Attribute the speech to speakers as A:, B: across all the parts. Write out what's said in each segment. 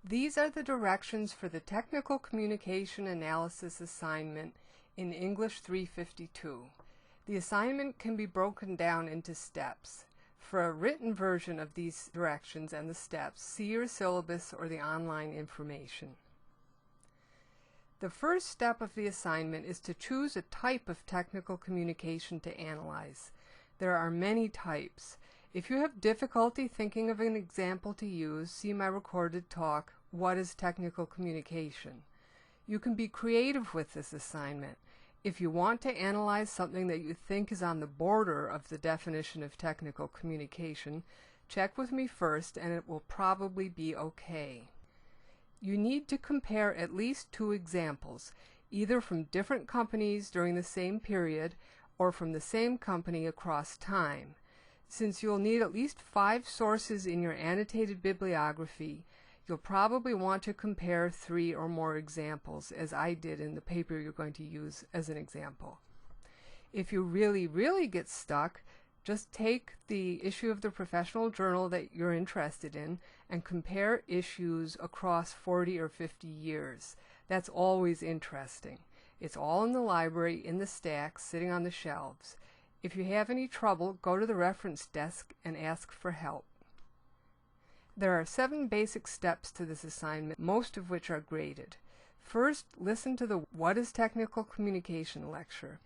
A: These are the directions for the Technical Communication Analysis assignment in English 352. The assignment can be broken down into steps. For a written version of these directions and the steps, see your syllabus or the online information. The first step of the assignment is to choose a type of technical communication to analyze. There are many types. If you have difficulty thinking of an example to use, see my recorded talk, What is Technical Communication? You can be creative with this assignment. If you want to analyze something that you think is on the border of the definition of technical communication, check with me first and it will probably be okay. You need to compare at least 2 examples, either from different companies during the same period or from the same company across time. Since you'll need at least 5 sources in your annotated bibliography, you'll probably want to compare 3 or more examples, as I did in the paper you're going to use as an example. If you really get stuck, just take the issue of the professional journal that you're interested in and compare issues across 40 or 50 years. That's always interesting. It's all in the library, in the stacks, sitting on the shelves. If you have any trouble, go to the reference desk and ask for help. There are 7 basic steps to this assignment, most of which are graded. First, listen to the What is Technical Communication lecture.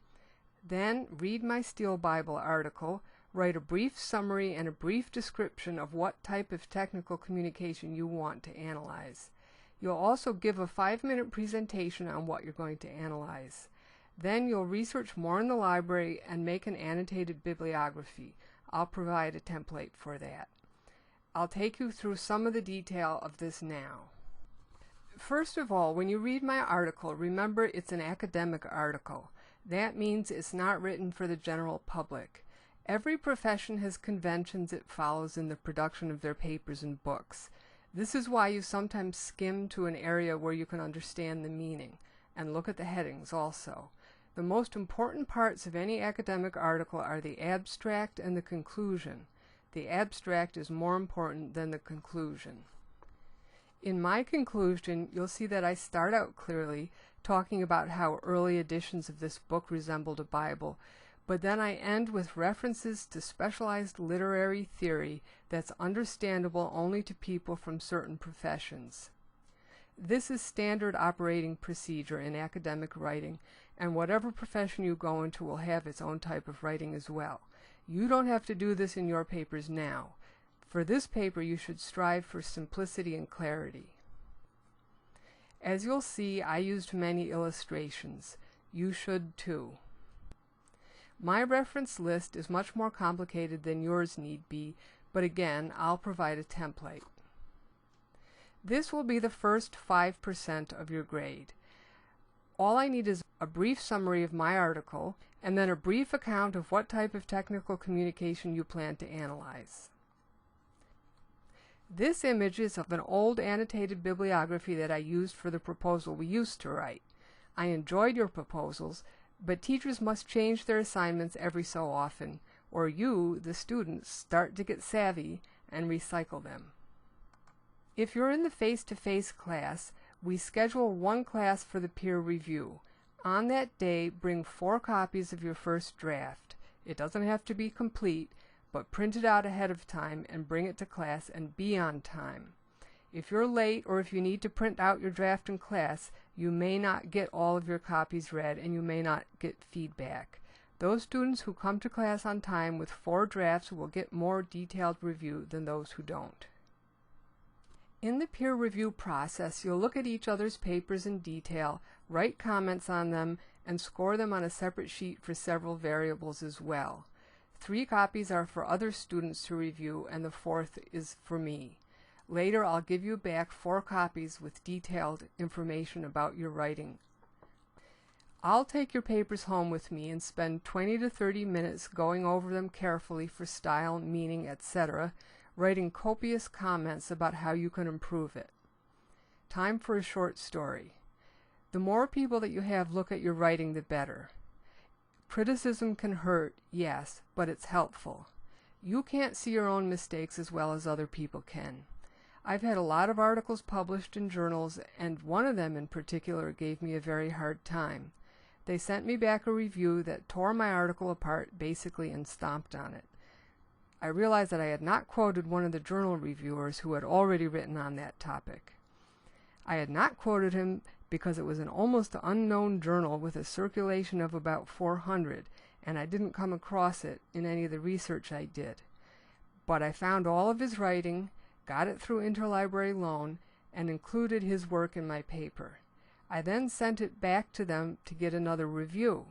A: Then, read my Steel Bible article, write a brief summary and a brief description of what type of technical communication you want to analyze. You'll also give a 5-minute presentation on what you're going to analyze. Then you'll research more in the library and make an annotated bibliography. I'll provide a template for that. I'll take you through some of the detail of this now. First of all, when you read my article, remember it's an academic article. That means it's not written for the general public. Every profession has conventions it follows in the production of their papers and books. This is why you sometimes skim to an area where you can understand the meaning, and look at the headings also. The most important parts of any academic article are the abstract and the conclusion. The abstract is more important than the conclusion. In my conclusion, you'll see that I start out clearly talking about how early editions of this book resembled a Bible, but then I end with references to specialized literary theory that's understandable only to people from certain professions. This is standard operating procedure in academic writing, and whatever profession you go into will have its own type of writing as well. You don't have to do this in your papers now. For this paper, you should strive for simplicity and clarity. As you'll see, I used many illustrations. You should too. My reference list is much more complicated than yours need be, but again, I'll provide a template. This will be the first 5% of your grade. All I need is a brief summary of my article, and then a brief account of what type of technical communication you plan to analyze. This image is of an old annotated bibliography that I used for the proposal we used to write. I enjoyed your proposals, but teachers must change their assignments every so often, or you, the students, start to get savvy and recycle them. If you're in the face-to-face class, we schedule 1 class for the peer review. On that day, bring 4 copies of your first draft. It doesn't have to be complete, but print it out ahead of time and bring it to class and be on time. If you're late or if you need to print out your draft in class, you may not get all of your copies read and you may not get feedback. Those students who come to class on time with 4 drafts will get more detailed review than those who don't. In the peer review process, you'll look at each other's papers in detail, write comments on them, and score them on a separate sheet for several variables as well. 3 copies are for other students to review, and the 4th is for me. Later, I'll give you back 4 copies with detailed information about your writing. I'll take your papers home with me and spend 20 to 30 minutes going over them carefully for style, meaning, etc., writing copious comments about how you can improve it. Time for a short story. The more people that you have look at your writing, the better. Criticism can hurt, yes, but it's helpful. You can't see your own mistakes as well as other people can. I've had a lot of articles published in journals, and one of them in particular gave me a very hard time. They sent me back a review that tore my article apart basically and stomped on it. I realized that I had not quoted one of the journal reviewers who had already written on that topic. I had not quoted him because it was an almost unknown journal with a circulation of about 400, and I didn't come across it in any of the research I did. But I found all of his writing, got it through interlibrary loan, and included his work in my paper. I then sent it back to them to get another review.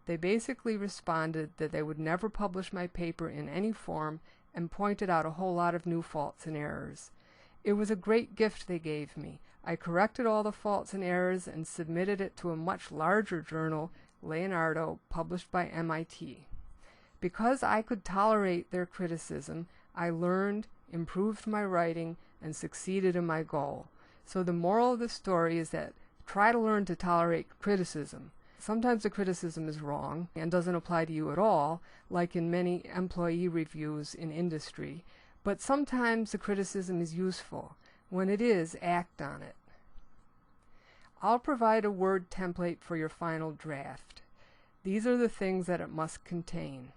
A: They basically responded that they would never publish my paper in any form and pointed out a whole lot of new faults and errors. It was a great gift they gave me. I corrected all the faults and errors and submitted it to a much larger journal, Leonardo, published by MIT. Because I could tolerate their criticism, I learned, improved my writing, and succeeded in my goal. So the moral of the story is that try to learn to tolerate criticism. Sometimes the criticism is wrong and doesn't apply to you at all, like in many employee reviews in industry, but sometimes the criticism is useful. When it is, act on it. I'll provide a Word template for your final draft. These are the things that it must contain.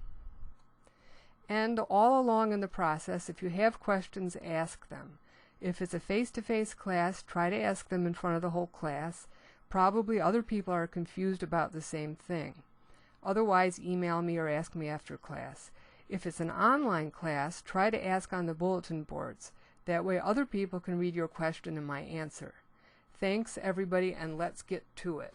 A: And all along in the process, if you have questions, ask them. If it's a face-to-face class, try to ask them in front of the whole class. Probably other people are confused about the same thing. Otherwise, email me or ask me after class. If it's an online class, try to ask on the bulletin boards. That way other people can read your question and my answer. Thanks, everybody, and let's get to it.